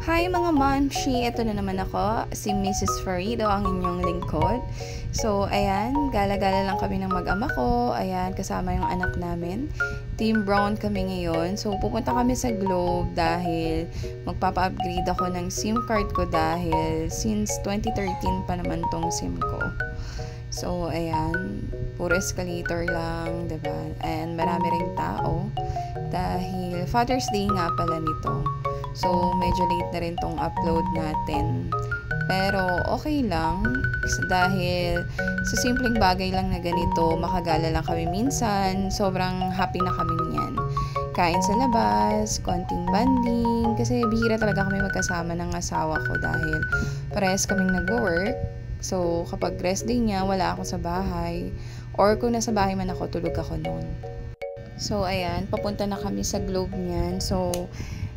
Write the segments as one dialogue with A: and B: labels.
A: Hi mga Manshi! Ito na naman ako, si Mrs. Farido, ang inyong lingkod. So, ayan, gala-gala lang kami ng mag-ama ko. Ayan, kasama yung anak namin. Team Brown kami ngayon. So, pupunta kami sa Globe dahil magpapa-upgrade ako ng SIM card ko dahil since 2013 pa naman tong SIM ko. So, ayan, puro escalator lang, diba? And marami ring tao dahil Father's Day nga pala nito. So, medyo late na rin tong upload natin. Pero, okay lang. Dahil sa simpleng bagay lang na ganito, makagala lang kami minsan. Sobrang happy na kami niyan. Kain sa labas, konting banding. Kasi bihira talaga kami magkasama ng asawa ko dahil parehas kaming nag-work. So, kapag rest day niya, wala ako sa bahay. Or kung nasa bahay man ako, tulog ako noon. So, ayan, papunta na kami sa Globe niyan. So,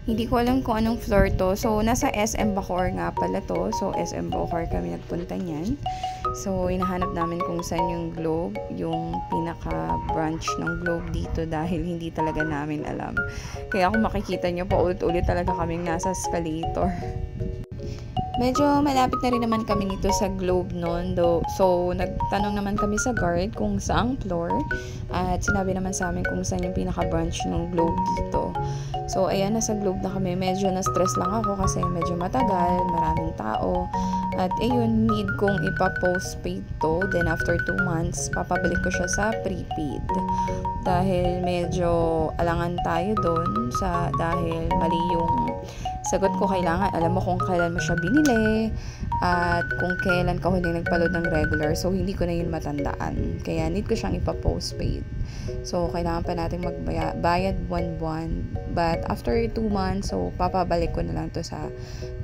A: hindi ko alam kung anong floor to. So, nasa SM Bacoor nga pala to. So, SM Bacoor kami nagpunta niyan. So, hinahanap namin kung saan yung Globe, yung pinaka-branch ng Globe dito dahil hindi talaga namin alam. Kaya kung makikita nyo, paulit-ulit talaga kaming nasa escalator. Medyo malapit na rin naman kami nito sa Globe noon. So, nagtanong naman kami sa guard kung saang floor. At sinabi naman sa amin kung saan yung pinaka-branch ng Globe dito. So, ayan, nasa Globe na kami. Medyo na-stress lang ako kasi medyo matagal, maraming tao. At ayun, need kong ipa-postpaid to. Then, after 2 months, papabalik ko siya sa prepaid. Dahil medyo alangan tayo doon dahil mali yung sagot ko. Kailangan alam mo kung kailan mo siya binili at kung kailan ka huli nagpa-load ng regular. So, hindi ko na yun matandaan. Kaya, need ko siyang ipa-postpaid. So, kailangan pa natin magbayad buwan-buwan. But, after 2 months, so, papabalik ko na lang to sa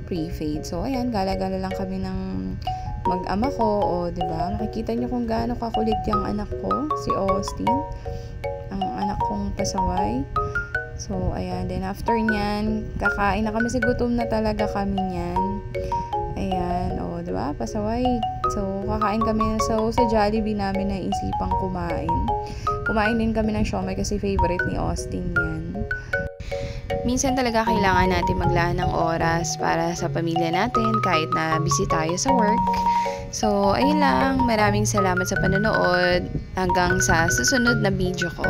A: prepaid. So, ayan, gala-gala lang kami ng mag-ama ko. O, diba? Makikita nyo kung gaano kakulit yung anak ko, si Austin. Ang anak kong pasaway. So, ayan. Then, after nyan, kakain na kami. Gutom na talaga kami nyan. Ayan. O, diba? Pasaway. So, kakain kami. So, sa Jollibee namin naisipang kumain. Kumain din kami ng siomai kasi favorite ni Austin yan. Minsan talaga kailangan natin maglaan ng oras para sa pamilya natin kahit na busy tayo sa work. So, ayun lang. Maraming salamat sa panonood. Hanggang sa susunod na video ko.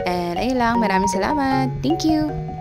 A: And ayun lang. Maraming salamat. Thank you!